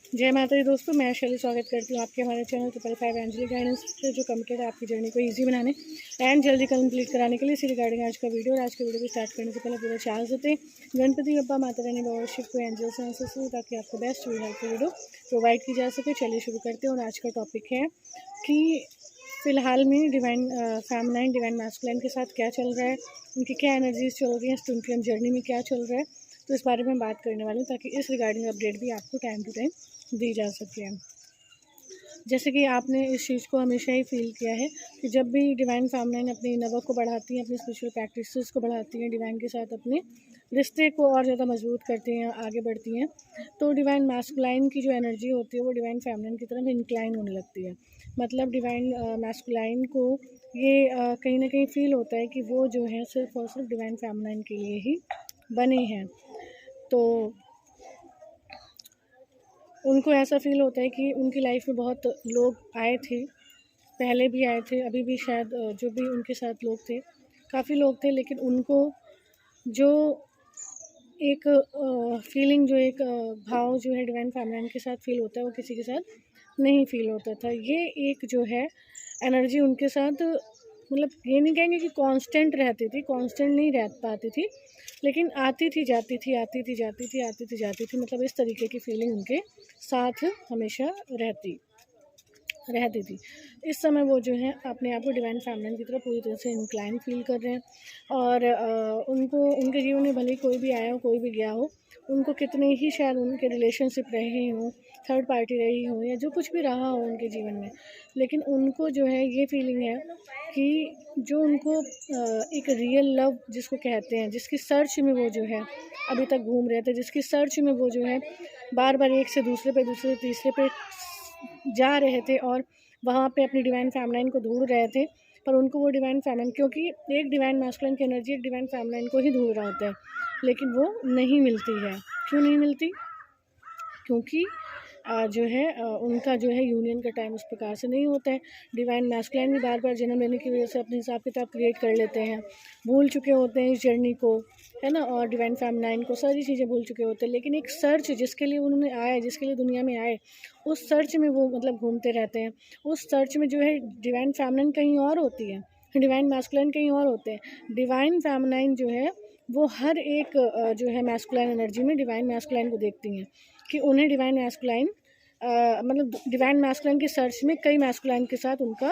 जय माता दी दोस्तों, मैं शैली स्वागत करती हूँ आपके हमारे channel triple five angelic guidance से, जो कमिटेड है आपकी जर्नी को इजी बनाने एंड जल्दी कंप्लीट कराने के लिए। इसी रिगार्डिंग आज का वीडियो। और आज के वीडियो को स्टार्ट करने से पहले पूरा चार्ज होते हैं गणपति बप्पा माता रानी बाबा शिव को एंजल से, ताकि आपको बेस्ट वीडियो प्रोवाइड की जा सके। चलिए शुरू करते हैं। और आज का टॉपिक है कि फ़िलहाल में डिवाइन फेमिनाइन डिवाइन मैस्कुलाइन के साथ क्या चल रहा है, उनकी क्या एनर्जीज चल रही हैं, उनकी हम जर्नी में क्या चल रहा है, तो इस बारे में बात करने वाली हूँ, ताकि इस रिगार्डिंग अपडेट भी आपको टाइम टू टाइम दी जा सके। जैसे कि आपने इस चीज़ को हमेशा ही फील किया है कि जब भी डिवाइन फेमिनाइन अपनी नवक को बढ़ाती हैं, अपनी स्पिरिचुअल प्रैक्टिसेस को बढ़ाती हैं, डिवाइन के साथ अपने रिश्ते को और ज़्यादा मजबूत करती हैं, आगे बढ़ती हैं, तो डिवाइन मैस्कुलाइन की जो एनर्जी होती है वो डिवाइन फेमिनाइन की तरफ इंक्लाइन होने लगती है। मतलब डिवाइन मैस्कुलाइन को ये कहीं ना कहीं फील होता है कि वो जो है सिर्फ और सिर्फ डिवाइन फेमिनाइन के लिए ही बने हैं। तो उनको ऐसा फ़ील होता है कि उनकी लाइफ में बहुत लोग आए थे, पहले भी आए थे, अभी भी शायद जो भी उनके साथ लोग थे, काफ़ी लोग थे, लेकिन उनको जो एक फीलिंग, जो एक भाव जो है डिवाइन फेमिनाइन के साथ फ़ील होता है, वो किसी के साथ नहीं फ़ील होता था। ये एक जो है एनर्जी उनके साथ, मतलब ये नहीं कहेंगे कि कांस्टेंट रहती थी, कांस्टेंट नहीं रह पाती थी, लेकिन आती थी जाती थी, आती थी जाती थी, आती थी जाती थी। मतलब इस तरीके की फीलिंग उनके साथ हमेशा रहती थी। इस समय वो जो है अपने आप को डिवाइन फेमिनिन की तरफ पूरी तरह से इंक्लाइन फील कर रहे हैं। और उनको उनके जीवन में भले कोई भी आया हो, कोई भी गया हो, उनको कितने ही शायद उनके रिलेशनशिप रहे हों, थर्ड पार्टी रही हो, या जो कुछ भी रहा हो उनके जीवन में, लेकिन उनको जो है ये फीलिंग है कि जो उनको एक रियल लव जिसको कहते हैं, जिसकी सर्च में वो जो है अभी तक घूम रहे थे, जिसकी सर्च में वो जो है बार बार एक से दूसरे पे, दूसरे तीसरे पे जा रहे थे और वहाँ पे अपनी डिवाइन फेमिनाइन को ढूंढ रहे थे, पर उनको वो डिवाइन फेमिनाइन, क्योंकि एक डिवाइन मैस्कुलाइन की एनर्जी एक डिवाइन फेमिनाइन को ही ढूंढ रहा होता है, लेकिन वो नहीं मिलती है। क्यों नहीं मिलती? क्योंकि जो है उनका जो है यूनियन का टाइम उस प्रकार से नहीं होता है। डिवाइन मैस्कुलाइन भी बार बार जन्म लेने की वजह से अपने हिसाब किताब क्रिएट कर लेते हैं, भूल चुके होते हैं इस जर्नी को, है ना, और डिवाइन फेमिनाइन को सारी चीज़ें भूल चुके होते हैं। लेकिन एक सर्च जिसके लिए उन्होंने आए, जिसके लिए दुनिया में आए, उस सर्च में वो मतलब घूमते रहते हैं। उस सर्च में जो है डिवाइन फेमिनाइन कहीं और होती है, डिवाइन मैस्कुलाइन कहीं और होते हैं। डिवाइन फेमिनाइन जो है वो हर एक जो है मैस्कुलाइन एनर्जी में डिवाइन मैस्कुलाइन को देखती हैं कि उन्हें डिवाइन मैस्कुलाइन मतलब डिवाइन मैस्कुलाइन की सर्च में कई मैस्कुलाइन के साथ उनका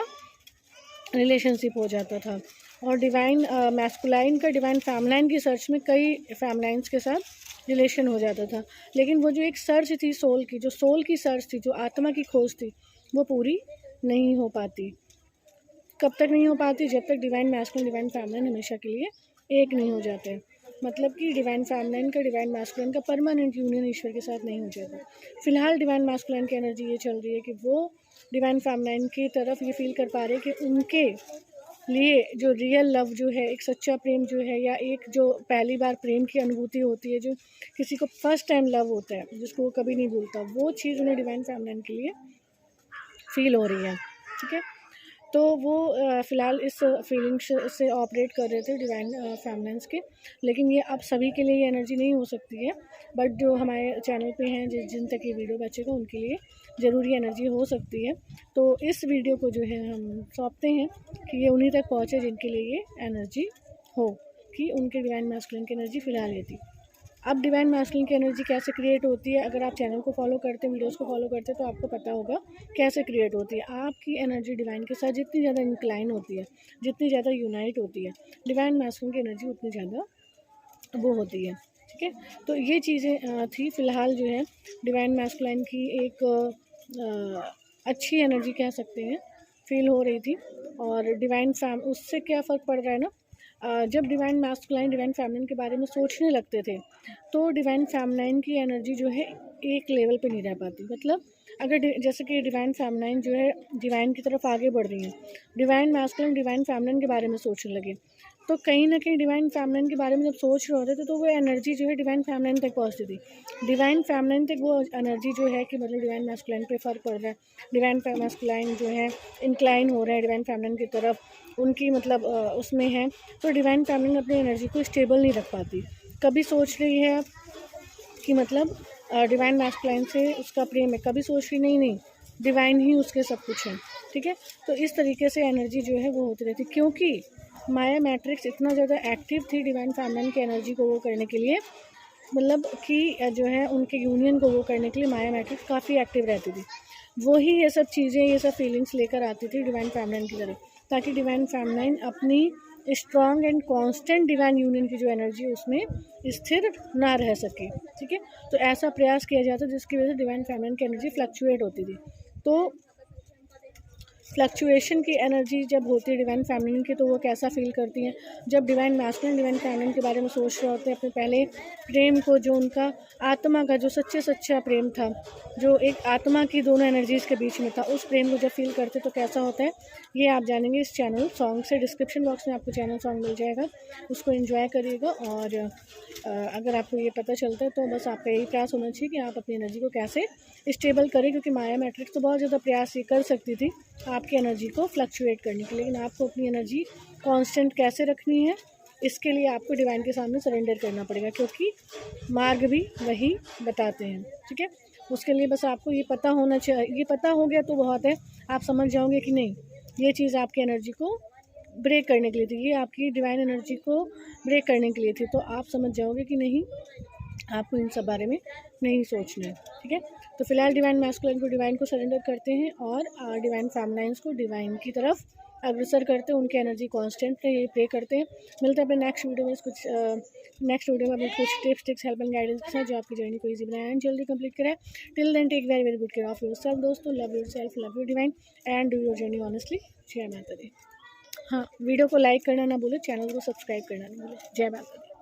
रिलेशनशिप हो जाता था, और डिवाइन मैस्कुलाइन का डिवाइन फेमिनाइन की सर्च में कई फेमिनाइंस के साथ रिलेशन हो जाता था। लेकिन वो जो एक सर्च थी सोल की, जो सोल की सर्च थी, जो आत्मा की खोज थी, वो पूरी नहीं हो पाती। कब तक नहीं हो पाती? जब तक डिवाइन मैस्कुलाइन डिवाइन फेमिनाइन हमेशा के लिए एक नहीं हो जाते। मतलब कि डिवाइन फेमिनाइन का डिवाइन मैस्कुलाइन का परमानेंट यूनियन ईश्वर के साथ नहीं हो जाता। फिलहाल डिवाइन मैस्कुलाइन की एनर्जी ये चल रही है कि वो डिवाइन फेमिनाइन की तरफ ये फील कर पा रहे हैं कि उनके लिए जो रियल लव जो है, एक सच्चा प्रेम जो है, या एक जो पहली बार प्रेम की अनुभूति होती है, जो किसी को फर्स्ट टाइम लव होता है, जिसको वो कभी नहीं भूलता, वो चीज़ उन्हें डिवाइन फेमिनाइन के लिए फील हो रही है। ठीक है, तो वो फ़िलहाल इस फीलिंग से ऑपरेट कर रहे थे डिवाइन फेमिनाइंस के। लेकिन ये अब सभी के लिए ये एनर्जी नहीं हो सकती है, बट जो हमारे चैनल पे हैं, जिन तक ये वीडियो बचेगा, उनके लिए ज़रूरी एनर्जी हो सकती है। तो इस वीडियो को जो है हम सौंपते हैं कि ये उन्हीं तक पहुँचे जिनके लिए ये एनर्जी हो, कि उनके डिवाइन मैस्कुलाइन की एनर्जी फ़िलहाल ये थी। अब डिवाइन मैस्कुलाइन की एनर्जी कैसे क्रिएट होती है? अगर आप चैनल को फॉलो करते हैं, वीडियोस को फॉलो करते हैं, तो आपको पता होगा कैसे क्रिएट होती है। आपकी एनर्जी डिवाइन के साथ जितनी ज़्यादा इंक्लाइन होती है, जितनी ज़्यादा यूनाइट होती है, डिवाइन मैस्कुलाइन की एनर्जी उतनी ज़्यादा वो होती है। ठीक है, तो ये चीज़ें थी फ़िलहाल जो है डिवाइन मैस्कुलाइन की एक अच्छी एनर्जी कह सकते हैं फील हो रही थी। और डिवाइन उससे क्या फ़र्क पड़ रहा है ना, जब डिवाइन मैस्कुलाइन डिवाइन फेमिनिन के बारे में सोचने लगते थे, तो डिवाइन फेमिनिन की एनर्जी जो है एक लेवल पे नहीं रह पाती। मतलब अगर जैसे कि डिवाइन फेमिनिन जो है डिवाइन की तरफ आगे बढ़ रही हैं, डिवाइन मैस्कुलाइन डिवाइन फेमिनिन के बारे में सोचने लगे, तो कहीं ना कहीं डिवाइन फेमिनिन के बारे में जब सोच रहे होते थे, तो वो एनर्जी जो है डिवाइन फेमिनिन तक पहुँचती थी। डिवाइन फेमिनिन तक वो एनर्जी जो है कि मतलब डिवाइन मैस्कुलाइन पे फ़र्क पड़ रहा है, डिवाइन मैस्कुलाइन जो है इंक्लाइन हो रहे हैं डिवाइन फेमिनिन की तरफ, उनकी मतलब उसमें है, तो डिवाइन फेमिनिन अपनी एनर्जी को स्टेबल नहीं रख पाती। कभी सोच रही है कि मतलब डिवाइन मैस्कुलाइन से उसका प्रेम है, कभी सोच रही नहीं डिवाइन ही उसके सब कुछ है, ठीक है। तो इस तरीके से एनर्जी जो है वो होती रहती, क्योंकि माया मैट्रिक्स इतना ज़्यादा एक्टिव थी डिवाइन फेमिनिन की एनर्जी को वो करने के लिए, मतलब कि जो है उनके यूनियन को वो करने के लिए माया मैट्रिक्स काफ़ी एक्टिव रहती थी। वही ये सब चीज़ें, ये सब फीलिंग्स लेकर आती थी डिवाइन फेमिनिन की तरफ, ताकि डिवाइन फेमिनिन अपनी strong and constant divine union की जो एनर्जी है उसमें स्थिर ना रह सके, ठीक है। तो ऐसा प्रयास किया जाता जिसकी वजह से डिवाइन फेमिनिन की एनर्जी फ्लक्चुएट होती थी। तो फ्लक्चुएशन की एनर्जी जब होती है डिवाइन फेमिनिन की, तो वो कैसा फील करती हैं जब डिवाइन मैस्कुलिन डिवाइन फेमिनिन के बारे में सोच रहे होते हैं, अपने पहले प्रेम को, जो उनका आत्मा का जो सच्चा प्रेम था, जो एक आत्मा की दोनों एनर्जीज़ के बीच में था, उस प्रेम को जब फील करते तो कैसा होता है ये आप जानेंगे इस चैनल सॉन्ग से। डिस्क्रिप्शन बॉक्स में आपको चैनल सॉन्ग मिल जाएगा, उसको एंजॉय करिएगा। और अगर आपको ये पता चलता है तो बस आपका यही प्रयास होना चाहिए कि आप अपनी एनर्जी को कैसे स्टेबल करें, क्योंकि माया मैट्रिक्स तो बहुत ज़्यादा प्रयास ये कर सकती थी आपकी एनर्जी को फ्लक्चुएट करने के लिए, लेकिन आपको अपनी एनर्जी कांस्टेंट कैसे रखनी है इसके लिए आपको डिवाइन के सामने सरेंडर करना पड़ेगा, क्योंकि मार्ग भी वही बताते हैं, ठीक है। उसके लिए बस आपको ये पता होना चाहिए, ये पता हो गया तो बहुत है, आप समझ जाओगे कि नहीं ये चीज़ आपकी एनर्जी को ब्रेक करने के लिए थी, ये आपकी डिवाइन एनर्जी को ब्रेक करने के लिए थी, तो आप समझ जाओगे कि नहीं आपको इन सब बारे में नहीं सोचना है, ठीक है। तो फिलहाल डिवाइन मैस्कुलिन को डिवाइन को सरेंडर करते हैं और डिवाइन फेमिनाइन्स को डिवाइन की तरफ अग्रसर करते हैं, उनकी एनर्जी कांस्टेंट रहे, ये प्रे करते हैं। मिलते हैं अपने नेक्स्ट वीडियो में नेक्स्ट वीडियो में अपने कुछ tips tricks help and guidance के साथ, जो आपकी जर्नी को ईजी बनाए एंड जल्दी कंप्लीट करें। Till then take very very good care of yourself दोस्तों, love yourself, love you divine and do your journey honestly. जय माता दी। हाँ, वीडियो को लाइक करना ना भूलें, चैनल को सब्सक्राइब करना ना भूलें। जय माता दी।